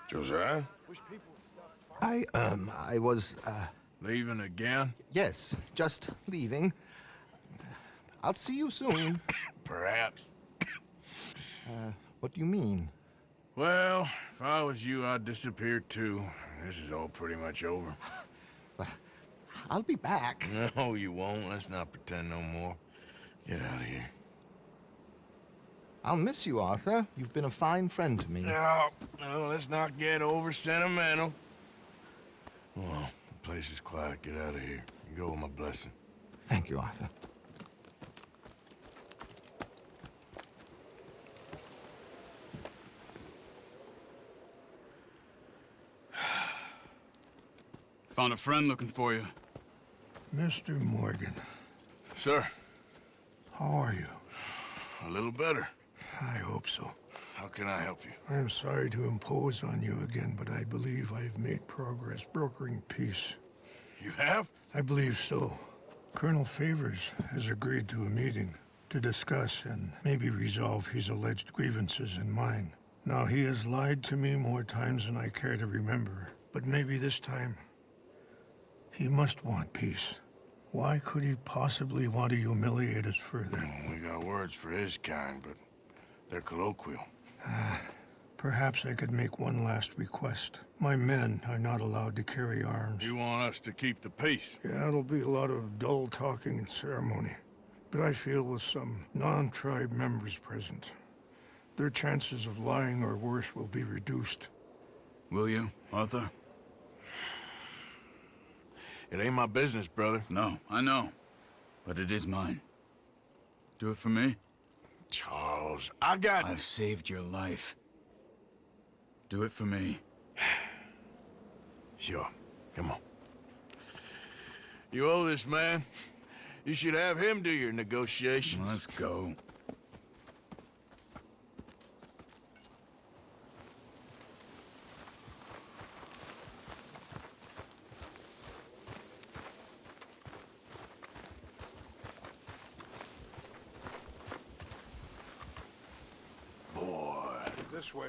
Josiah? I was, Leaving again? yes, just leaving. I'll see you soon. Perhaps. What do you mean? Well, if I was you, I'd disappear too. This is all pretty much over. Well, I'll be back. No, you won't. Let's not pretend no more. Get out of here. I'll miss you, Arthur. You've been a fine friend to me. No, no, let's not get over sentimental. Well, the place is quiet. Get out of here. You go with my blessing. Thank you, Arthur. Found a friend looking for you. Mr. Morgan, Sir, how are you? a little better. I hope so. How can I help you? I am sorry to impose on you again, but I believe I've made progress brokering peace. You have? I believe so. Colonel Favors has agreed to a meeting to discuss and maybe resolve his alleged grievances and mine. Now, he has lied to me more times than I care to remember, but maybe this time he must want peace. Why could he possibly want to humiliate us further? We got words for his kind, but they're colloquial. Perhaps I could make one last request. My men are not allowed to carry arms. You want us to keep the peace? Yeah, it'll be a lot of dull talking and ceremony. But I feel with some non-tribe members present, their chances of lying or worse will be reduced. Will you, Arthur? It ain't my business, brother. No, I know. But it is mine. Do it for me? Charles, I've saved your life. Do it for me. Sure. Come on. You owe this man. You should have him do your negotiations. Let's go. This way.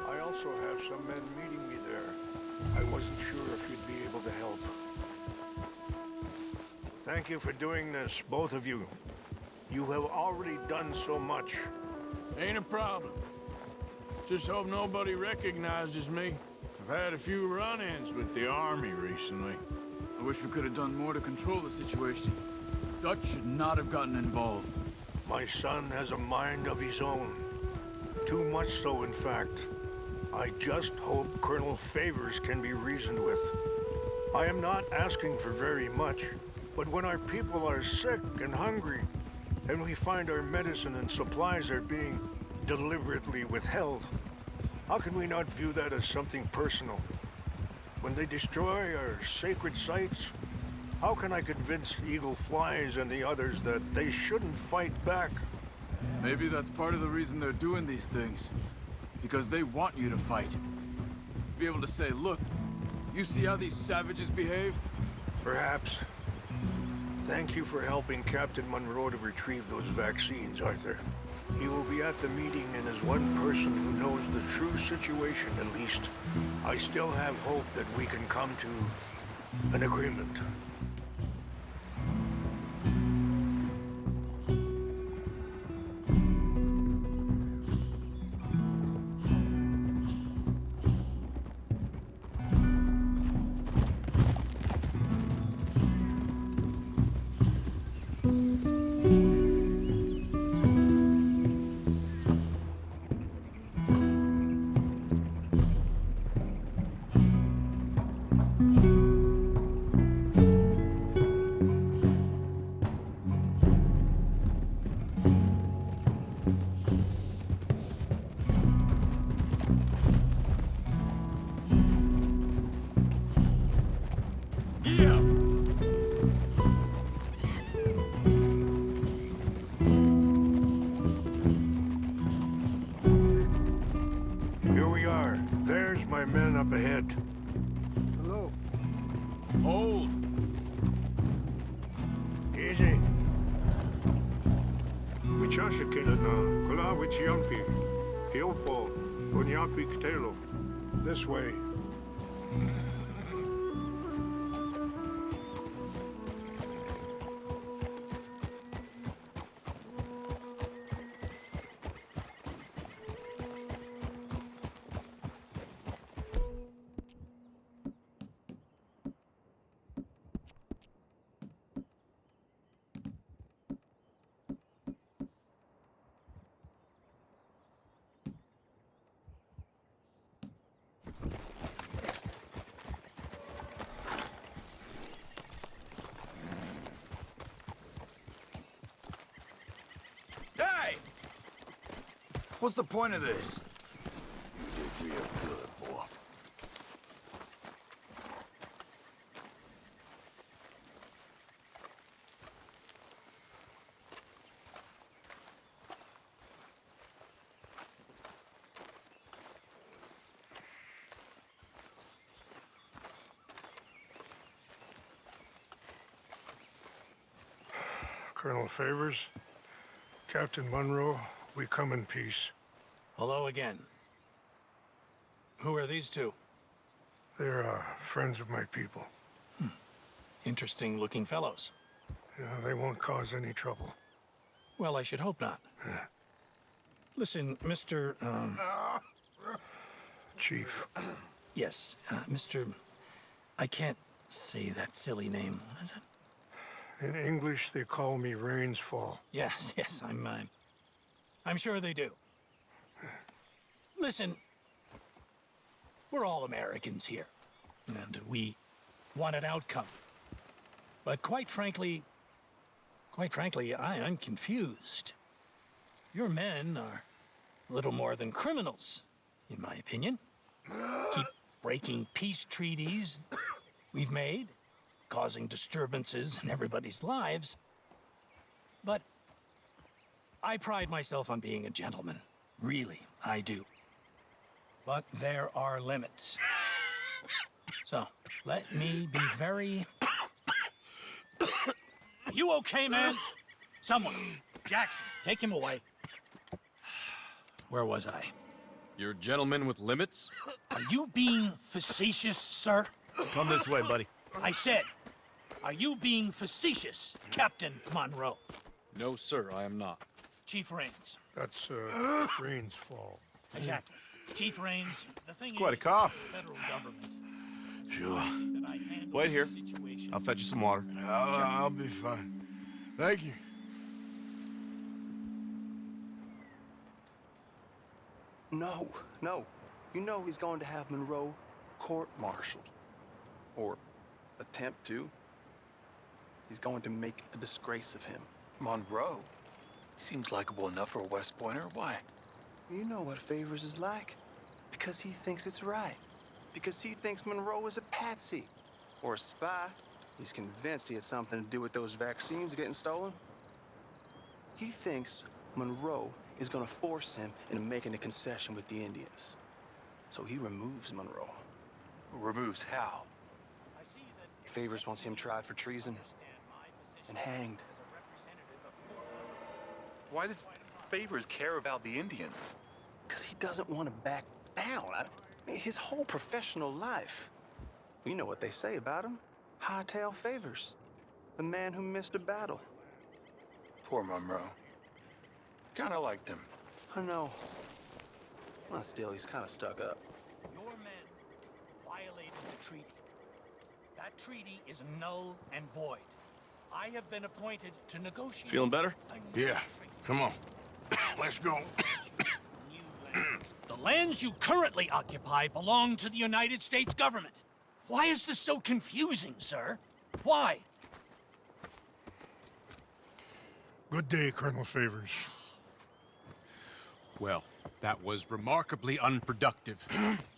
I also have some men meeting me there. I wasn't sure if you'd be able to help. Thank you for doing this, both of you. You have already done so much. Ain't a problem. Just hope nobody recognizes me. I've had a few run-ins with the army recently. I wish we could have done more to control the situation. Dutch should not have gotten involved. My son has a mind of his own. Too much so, in fact. I just hope Colonel Favors can be reasoned with. I am not asking for very much, but when our people are sick and hungry, and we find our medicine and supplies are being deliberately withheld, how can we not view that as something personal? When they destroy our sacred sites, how can I convince Eagle Flies and the others that they shouldn't fight back? Maybe that's part of the reason they're doing these things. Because they want you to fight. Be able to say, look, you see how these savages behave? Perhaps. Thank you for helping Captain Monroe to retrieve those vaccines, Arthur. He will be at the meeting and as one person who knows the true situation, at least. I still have hope that we can come to an agreement. Here we are. There's my men up ahead. Hello. Hold! Easy. Wichasha kila na kula wichiampi. Hiopo. Unyapik'telo. This way. Hey! What's the point of this? You did real good, boy. Colonel Favors, Captain Monroe, we come in peace. Hello again. Who are these two? They're friends of my people. Interesting looking fellows. Yeah, they won't cause any trouble. Well, I should hope not. Listen, Mr. Chief. Yes, Mr. I can't say that silly name. What is it? In English, they call me Rains Fall. Yes, yes, I'm sure they do. Listen, we're all Americans here, and we want an outcome. But quite frankly, I'm confused. Your men are little more than criminals, in my opinion. Keep breaking peace treaties we've made, causing disturbances in everybody's lives. But I pride myself on being a gentleman. Really, I do. But there are limits. So, let me be very... Are you okay, man? Someone. Jackson, take him away. Where was I? You're a gentleman with limits? Are you being facetious, sir? Come this way, buddy. I said, are you being facetious, Captain Monroe? No, sir, I am not. Chief Rains. That's Rains Fall. Exactly. Chief Rains, the thing quite a is, cough. the federal government. Sure. That I handle Wait here. the situation. I'll fetch you some water. I'll be fine. Thank you. No, no. You know he's going to have Monroe court-martialed. Or attempt to. He's going to make a disgrace of him. Monroe? Seems likable enough for a West Pointer. Why? You know what Favors is like. Because he thinks it's right. Because he thinks Monroe is a patsy. Or a spy. He's convinced he had something to do with those vaccines getting stolen. He thinks Monroe is gonna force him into making a concession with the Indians. So he removes Monroe. Removes how? Favors wants him tried for treason and hanged. Why does Favors care about the Indians? Because he doesn't want to back down. His whole professional life. You know what they say about him. Hightail Favors. The man who missed a battle. Poor Monroe. Kinda liked him. I know. Well, still, he's kind of stuck up. Your men violated the treaty. That treaty is null and void. I have been appointed to negotiate. Feeling better? a new Yeah. treaty. Come on. Let's go. New lands. The lands you currently occupy belong to the United States government. Why is this so confusing, sir? Why? Good day, Colonel Favors. Well, that was remarkably unproductive.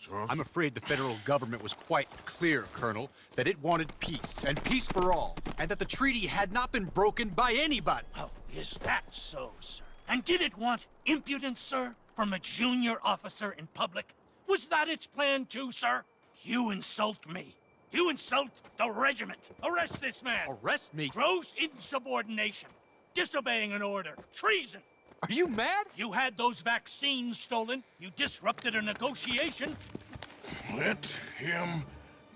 So, I'm afraid the federal government was quite clear, Colonel, that it wanted peace, and peace for all, and that the treaty had not been broken by anybody. Oh, is that so, sir? And did it want impudence, sir, from a junior officer in public? Was that its plan too, sir? You insult me. You insult the regiment. Arrest this man. Arrest me? Gross insubordination. Disobeying an order. Treason. Are you mad? You had those vaccines stolen. You disrupted a negotiation. Let him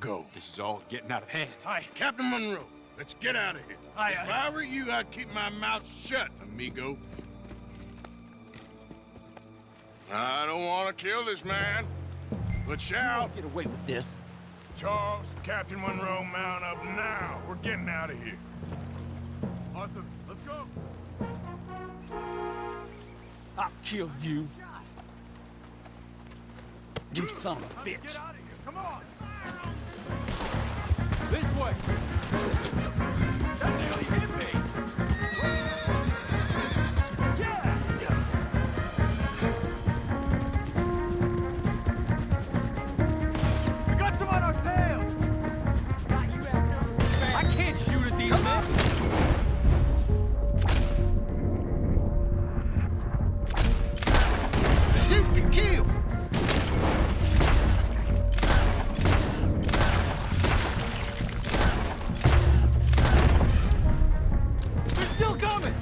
go. This is all getting out of hand. Aye. Captain Monroe, let's get out of here. Aye, If aye. I were you, I'd keep my mouth shut, amigo. I don't want to kill this man, but shall. Get away with this. Charles, Captain Monroe, mount up now. We're getting out of here. Arthur, let's go. I'll kill you. You son of a bitch. Get out of here. Come on. This way! That nearly hit me. We got some on our tail. I can't shoot at these men! Shoot to kill! They're still coming!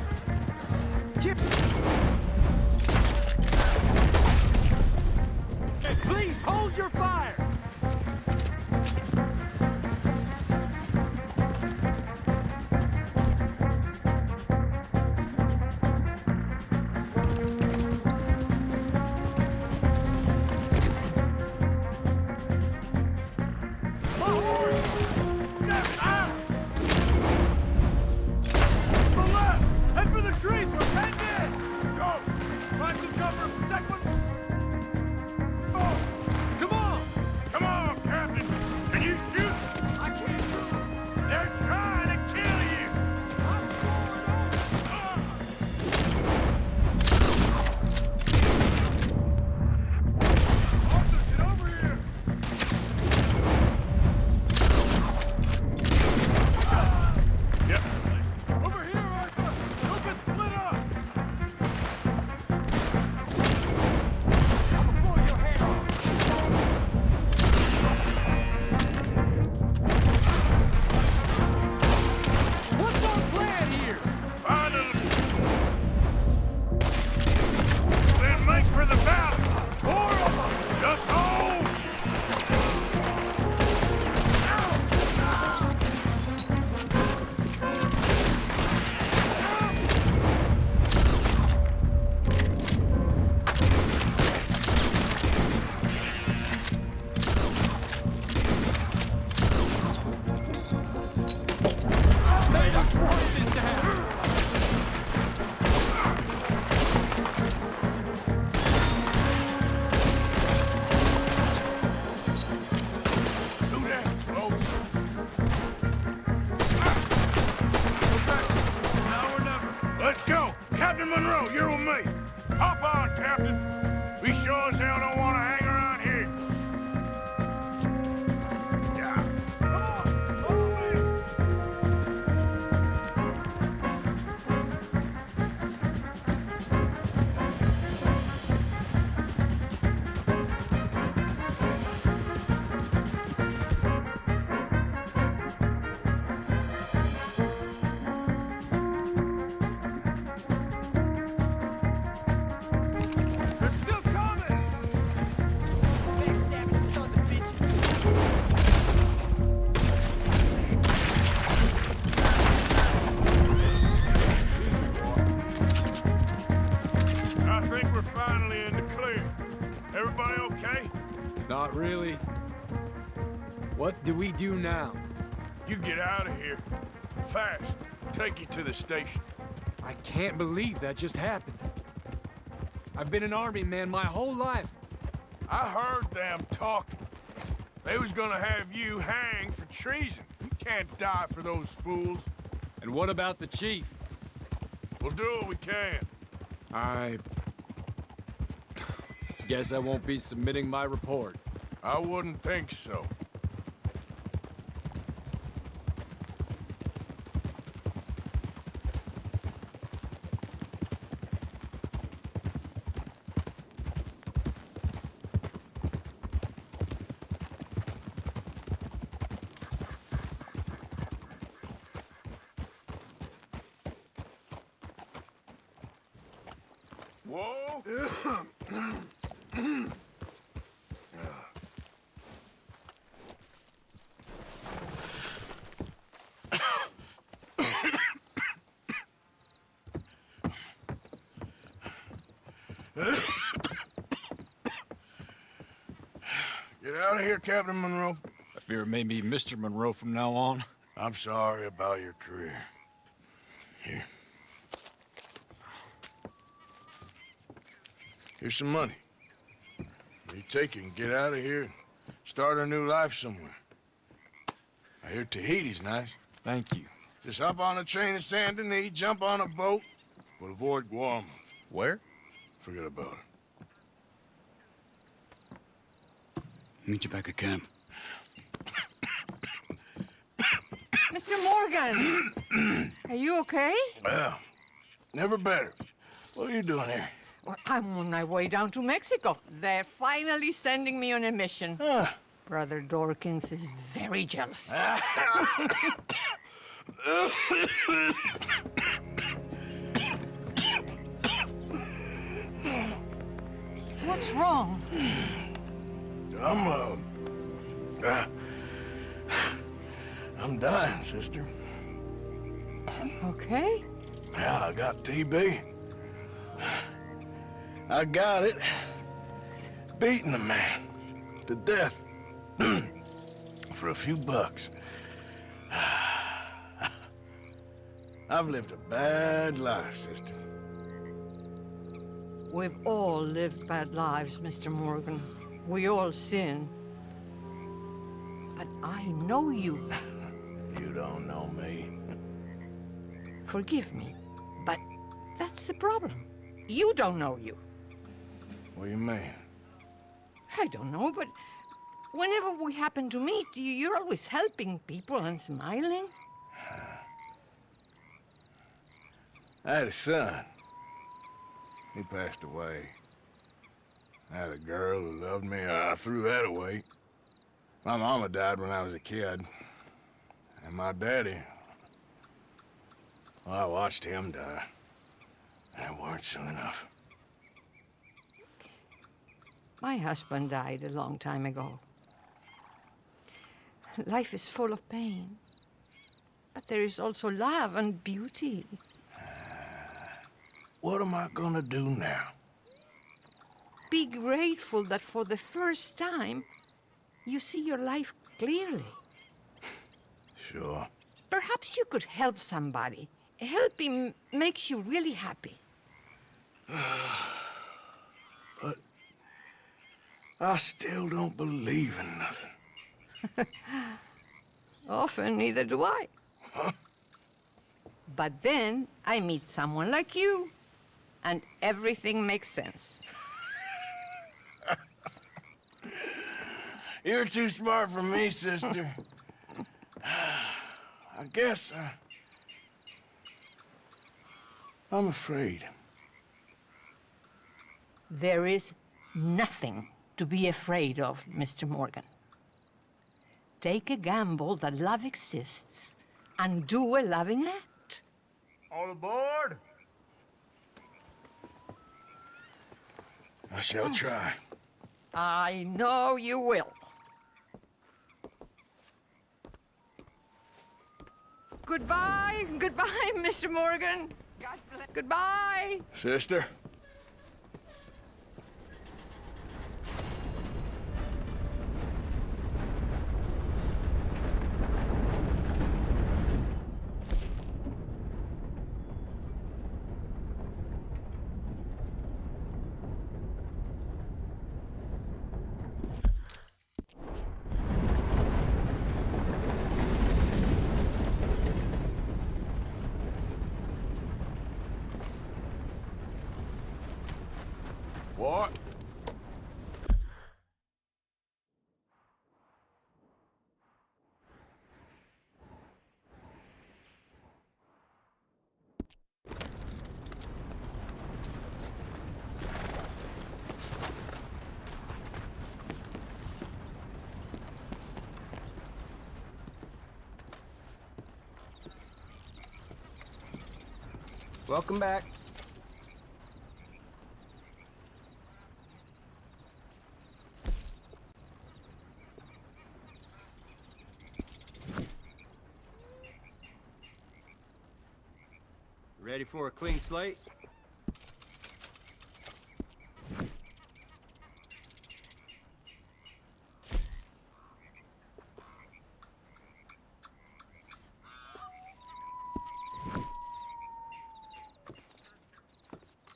Hey, please hold your fire! Head for the trees. We're penned in. Go. Find some cover and protect one. Oh. Come on! Come on, Captain. Can you shoot? I can't shoot. They're trying to kill you. Arthur, get over here. Yep. Over here, Arthur. Don't get split up. I'm gonna blow your head off. What's our plan here? Find them. Then make for the valley. Four of them. Just hold. They just wanted this to happen! Do that close. Now or never. Let's go. Captain Monroe, you're with me. Hop on, Captain. We sure as hell don't want to hang around here. Yeah. Come on. Follow me. They're still coming. I think we're finally in the clear. Everybody okay? Not really. What do we do now? You get out of here. Fast. Take you to the station. I can't believe that just happened. I've been an army man my whole life. I heard them talking. They was gonna have you hanged for treason. You can't die for those fools. And what about the chief? We'll do what we can. I guess I won't be submitting my report. I wouldn't think so. Monroe? Get out of here, Captain Monroe. I fear it may be Mr. Monroe from now on. I'm sorry about your career. Here. Here's some money. You take it and get out of here and start a new life somewhere. I hear Tahiti's nice. Thank you. Just hop on a train to Saint Denis, jump on a boat, but avoid Guam. Where? Forget about it. Meet you back at camp. Mr. Morgan! Are you okay? Well, never better. What are you doing here? Well, I'm on my way down to Mexico. They're finally sending me on a mission. Brother Dorkins is very jealous. What's wrong? I'm dying, sister. Okay. Yeah, I got TB. I got it. Beating a man to death for a few bucks. I've lived a bad life, sister. We've all lived bad lives, Mr. Morgan. We all sin. But I know you. You don't know me. Forgive me, but that's the problem. You don't know you. What do you mean? I don't know, but whenever we happen to meet, you're always helping people and smiling. I had a son. He passed away. I had a girl who loved me. I threw that away. My mama died when I was a kid. And my daddy, well, I watched him die. And it weren't soon enough. My husband died a long time ago. Life is full of pain. But there is also love and beauty. What am I gonna do now? Be grateful that for the first time, you see your life clearly. Sure. Perhaps you could help somebody. Helping makes you really happy. But I still don't believe in nothing. Often, neither do I. But then I meet someone like you, and everything makes sense. You're too smart for me, sister. I guess I'm afraid. There is nothing to be afraid of, Mr. Morgan. Take a gamble that love exists and do a loving act. All aboard! I shall try. I know you will. Goodbye, goodbye, Mr. Morgan. God bless. Goodbye. Sister? What? Welcome back. Ready for a clean slate?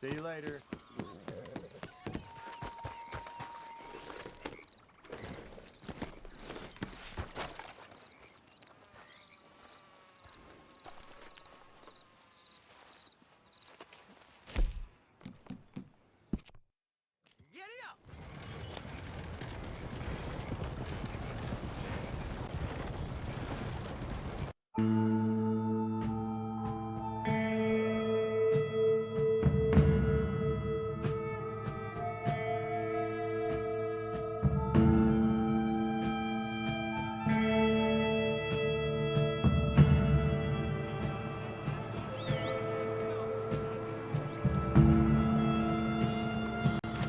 See you later.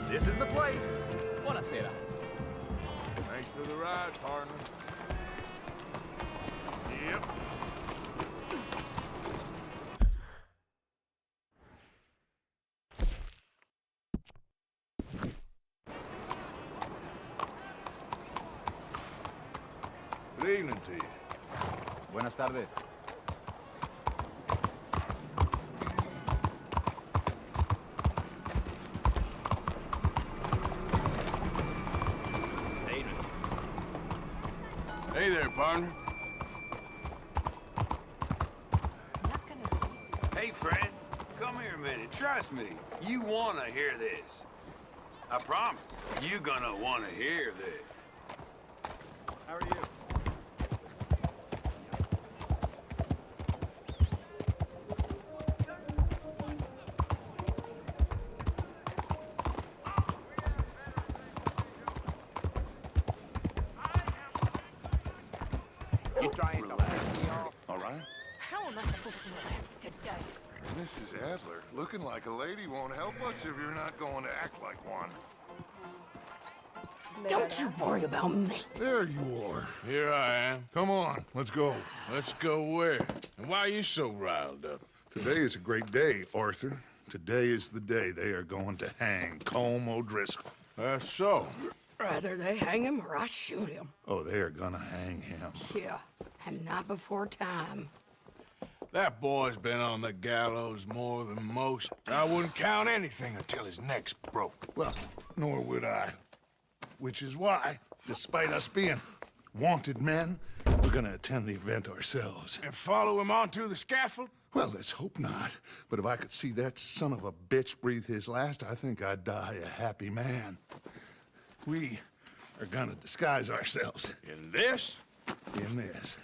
This is the place. Buonasera. Thanks for the ride, partner. Yep. Good evening to you. Buenas tardes. Hey there, partner. Hey, friend. Come here a minute. Trust me. You want to hear this. I promise. You gonna want to hear this. How are you? All right. How am I supposed to relax today? Mrs. Adler, looking like a lady won't help us if you're not going to act like one. Don't you worry about me. There you are. Here I am. Come on, let's go. Let's go where? And why are you so riled up? Today is a great day, Arthur. Today is the day they are going to hang Colm O Дрисскола. That's so. Rather they hang him or I shoot him. Oh, they are gonna hang him. Yeah, and not before time. That boy's been on the gallows more than most. I wouldn't count anything until his neck's broke. Well, nor would I. Which is why, despite us being wanted men, we're gonna attend the event ourselves. And follow him onto the scaffold? Well, let's hope not. But if I could see that son of a bitch breathe his last, I think I'd die a happy man. We are gonna disguise ourselves. In this? In this.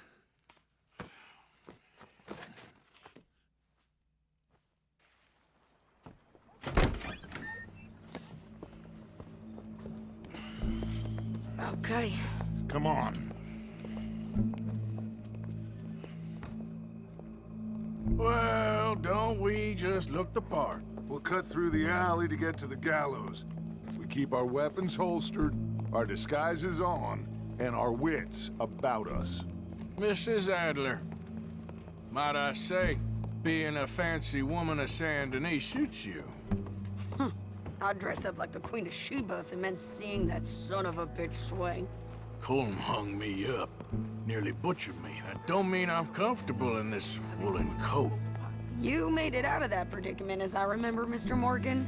Okay. Come on. Well, don't we just look the part? We'll cut through the alley to get to the gallows. We keep our weapons holstered, our disguises on, and our wits about us. Mrs. Adler, might I say, being a fancy woman of Saint Denis suits you. I'd dress up like the Queen of Sheba if it meant seeing that son of a bitch swing. Colm hung me up, nearly butchered me. That don't mean I'm comfortable in this woolen coat. You made it out of that predicament, as I remember, Mr. Morgan.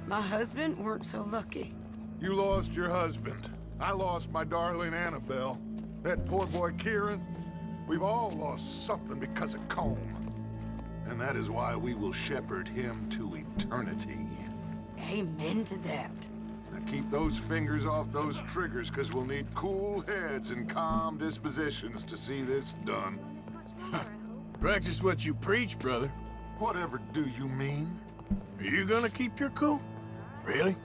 My husband weren't so lucky. You lost your husband. I lost my darling Annabelle. That poor boy Kieran. We've all lost something because of Colm. And that is why we will shepherd him to eternity. Amen to that. Now keep those fingers off those triggers, because we'll need cool heads and calm dispositions to see this done. Practice what you preach, brother. Whatever do you mean? Are you gonna keep your cool? Really?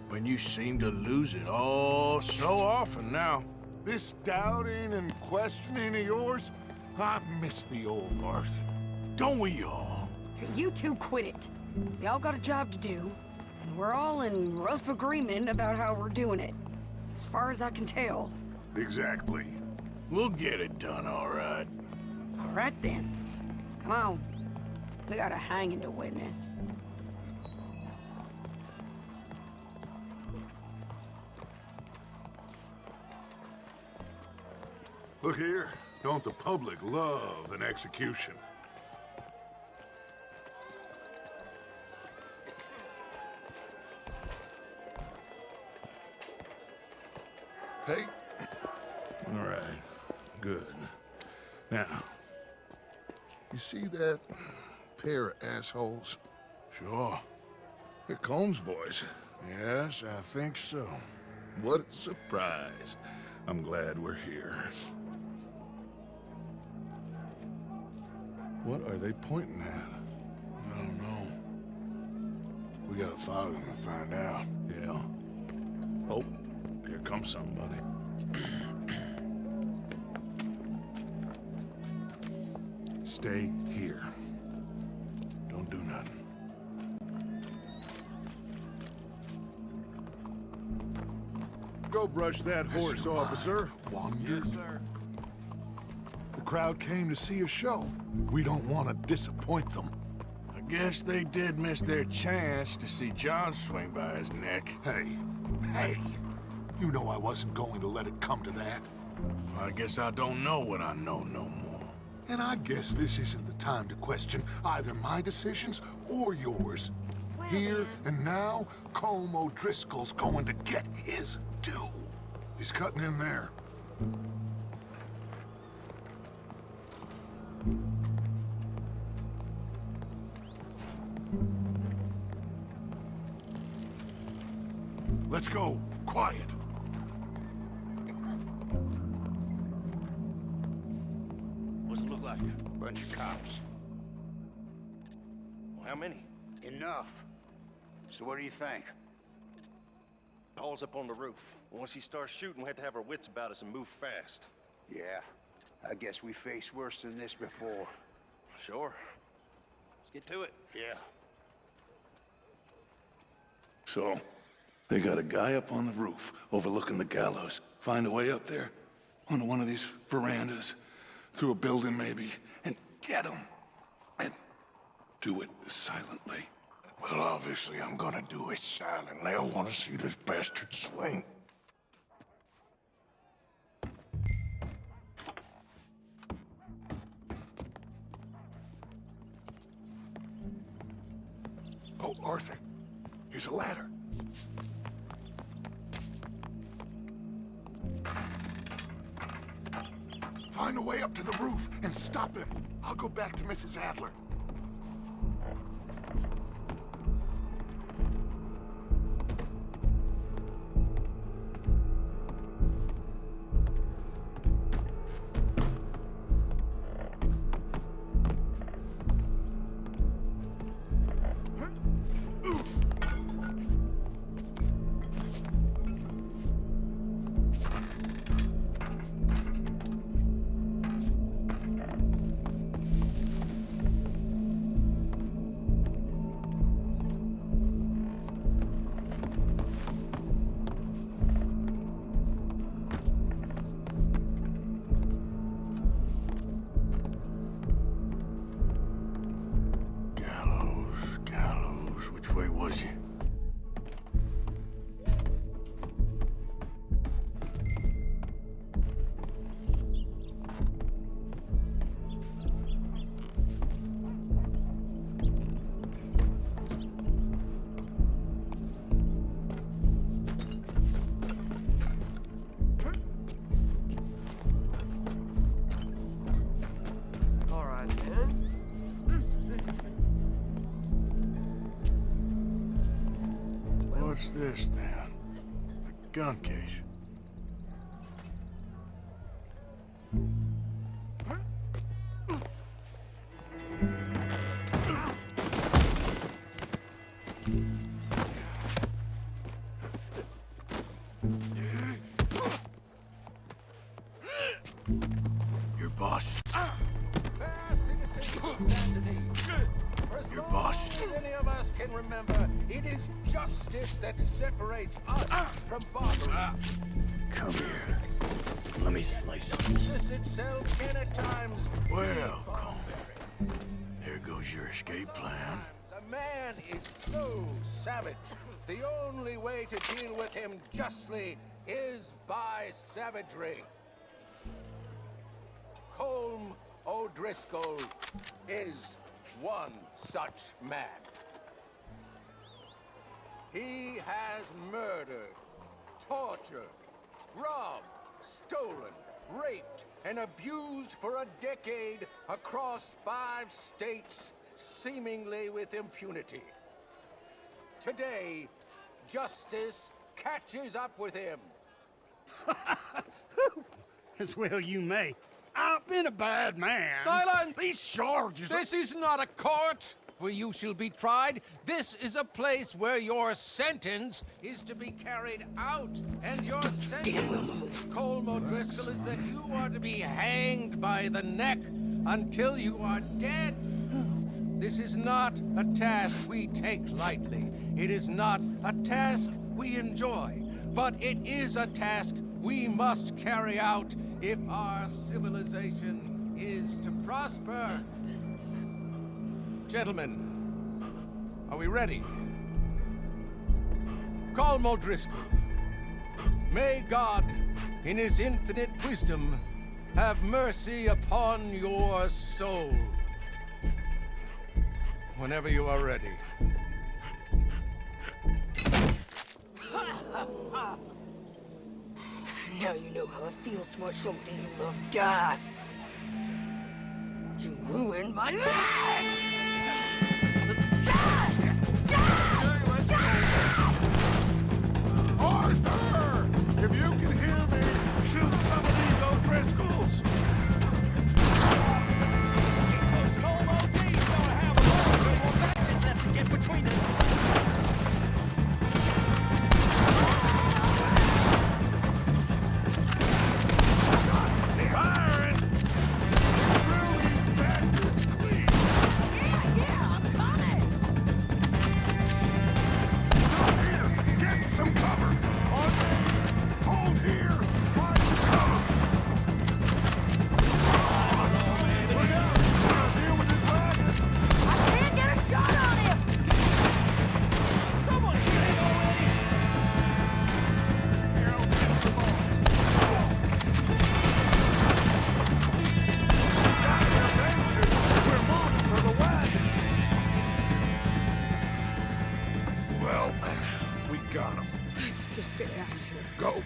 When you seem to lose it all so often now. This doubting and questioning of yours, I miss the old Arthur. Don't we all? You two quit it. We all got a job to do, and we're all in rough agreement about how we're doing it. As far as I can tell. Exactly. We'll get it done, all right. All right, then. Come on. We got a hanging to witness. Look here, don't the public love an execution? Hey. All right, good. Now, you see that pair of assholes? Sure. They're Combs boys. Yes, I think so. What a surprise. I'm glad we're here. What are they pointing at? I don't know. We gotta follow them and find out. Yeah. Oh, here comes somebody. Stay here. Don't do nothing. Go brush that horse, officer. Wander. Yes, sir. The crowd came to see a show. We don't want to disappoint them. I guess they did miss their chance to see John swing by his neck. Hey, you know I wasn't going to let it come to that. Well, I guess I don't know what I know no more. And I guess this isn't the time to question either my decisions or yours. Well, Here and now, Colm O'Driscoll's going to get his due. He's cutting in there. Let's go. Quiet. What's it look like? Bunch of cops. Well, how many? Enough. So what do you think? Paul's up on the roof. Once he starts shooting, we have to have our wits about us and move fast. Yeah, I guess we faced worse than this before. Sure. Let's get to it. Yeah. So, they got a guy up on the roof overlooking the gallows. Find a way up there, onto one of these verandas, through a building maybe, and get him. And do it silently. Well, obviously I'm gonna do it silently. I want to see this bastard swing. Oh, Arthur, here's a ladder. Find a way up to the roof and stop him. I'll go back to Mrs. Adler. Which way was he? All right, then. What's this, then? A gun case. Your boss. Your boss. Any of us can remember, it is justice that separates us from barbarism. Come here. Let me slice you. Justice itself can at times. Well, Colm, There goes your escape plan. A man is so savage. The only way to deal with him justly is by savagery. Colm O Дрисскола is one such man. He has murdered, tortured, robbed, stolen, raped, and abused for a decade across 5 states, seemingly with impunity. Today, justice catches up with him. As well you may. I've been a bad man. Silence! These charges... This is not a court where you shall be tried. This is a place where your sentence is to be carried out. And your sentence, Colm O Дрисскола, is that you are to be hanged by the neck until you are dead. This is not a task we take lightly. It is not a task we enjoy. But it is a task we must carry out if our civilization is to prosper. Gentlemen, are we ready? Colm O Дрисскола, may God, in his infinite wisdom, have mercy upon your soul. Whenever you are ready. Now you know how it feels to watch somebody you love die. You ruined my life! Arthur! If you can hear me, shoot some of these O'Driscolls! Get between us. Firing! Really bastards, please! Yeah, I'm coming! Here, get some cover! Hold here! Find some cover! Look out! Deal with this wagon! I can't get a shot on him! Someone get it already! Here, Mr. Boys! Got your vengeance! We're moving for the wagon! Well, we got him. Let's just get out of here. Go!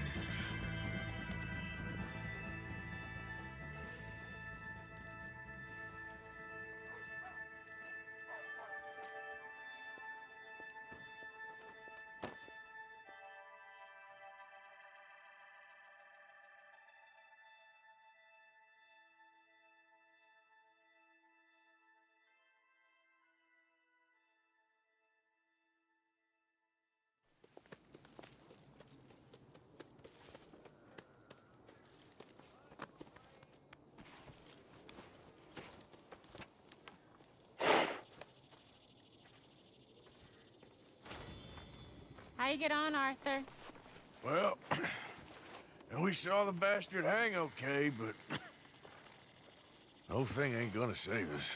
How you get on, Arthur? Well, we saw the bastard hang okay, but the whole thing ain't gonna save us.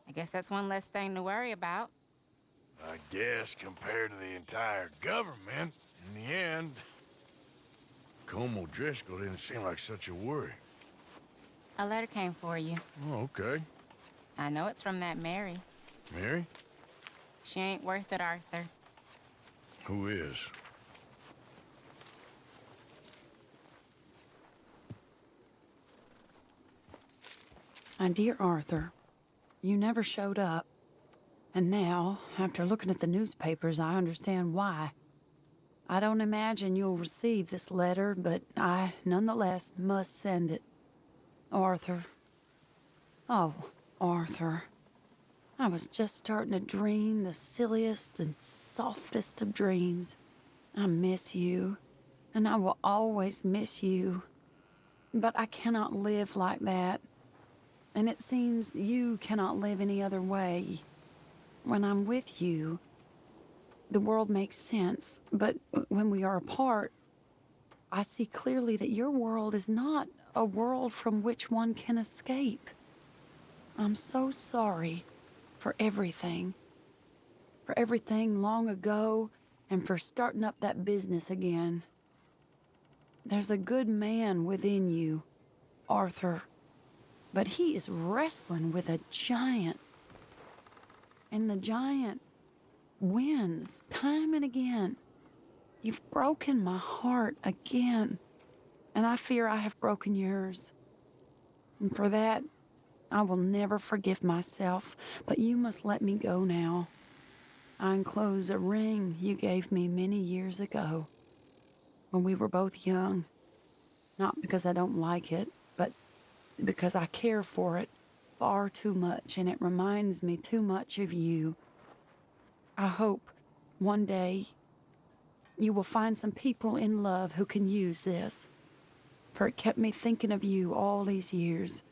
I guess that's one less thing to worry about. I guess compared to the entire government, in the end, Colm O Дрисскола didn't seem like such a worry. A letter came for you. Oh, okay. I know it's from that Mary. Mary? She ain't worth it, Arthur. Who is? My dear Arthur, you never showed up. And now, after looking at the newspapers, I understand why. I don't imagine you'll receive this letter, but I, nonetheless, must send it. Arthur. Oh, Arthur. I was just starting to dream the silliest and softest of dreams. I miss you, and I will always miss you. But I cannot live like that. And it seems you cannot live any other way. When I'm with you, the world makes sense. But when we are apart, I see clearly that your world is not a world from which one can escape. I'm so sorry for everything. For everything long ago, and for starting up that business again. There's a good man within you, Arthur, but he is wrestling with a giant. And the giant wins time and again. You've broken my heart again, and I fear I have broken yours. And for that, I will never forgive myself, but you must let me go now. I enclose a ring you gave me many years ago, when we were both young. Not because I don't like it, but because I care for it far too much, and it reminds me too much of you. I hope one day you will find some people in love who can use this, for it kept me thinking of you all these years,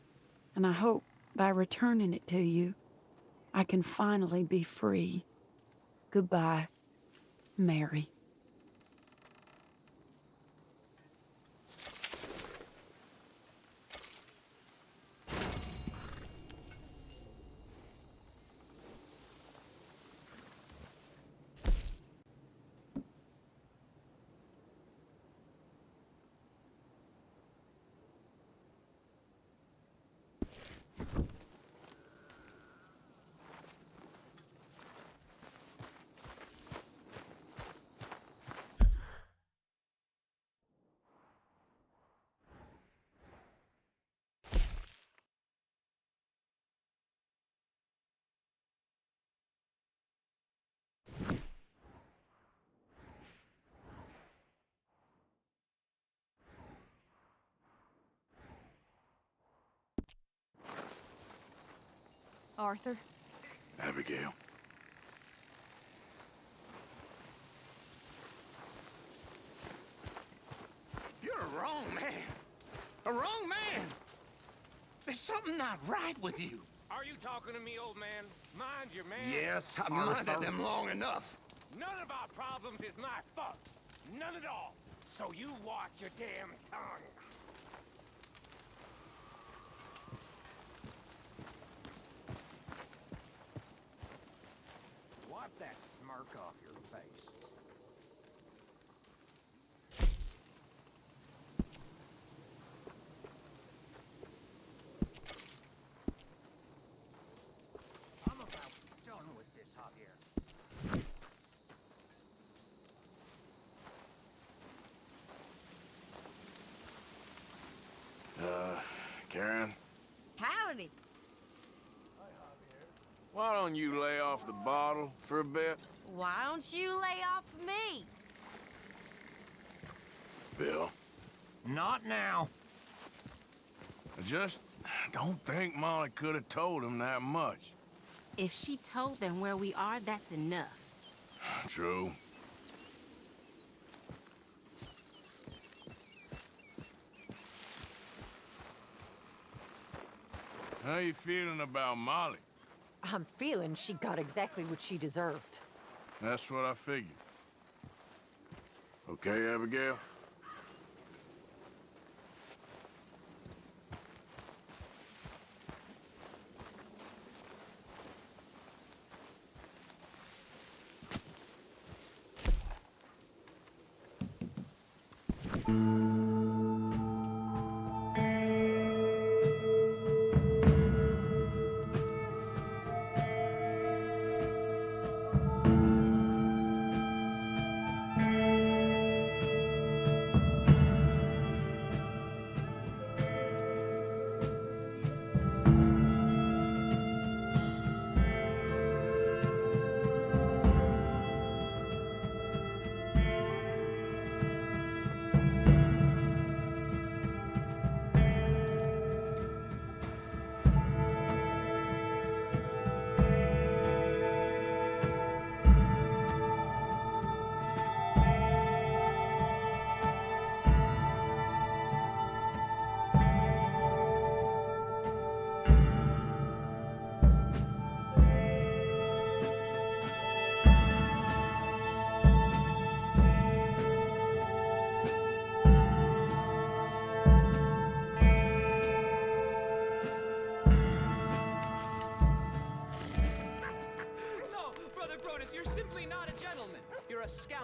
and I hope by returning it to you, I can finally be free. Goodbye, Mary. Arthur? Abigail. You're a wrong man. A wrong man. There's something not right with you. Are you talking to me, old man? Mind your man. Yes, I've minded them long enough. None of our problems is my fault. None at all. So you watch your damn tongue. Wipe that smirk off your face. I'm about done with this, Javier. Karen? Howdy. Why don't you lay off the bottle for a bit? Why don't you lay off me? Bill? Not now. I just don't think Molly could have told him that much. If she told them where we are, that's enough. True. How you feeling about Molly? I'm feeling she got exactly what she deserved. That's what I figured. Okay, Abigail?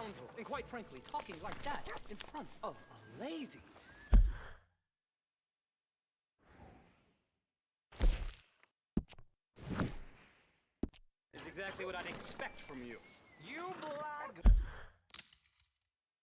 scoundrel. And quite frankly, talking like that in front of a lady. Is exactly what I'd expect from you. You black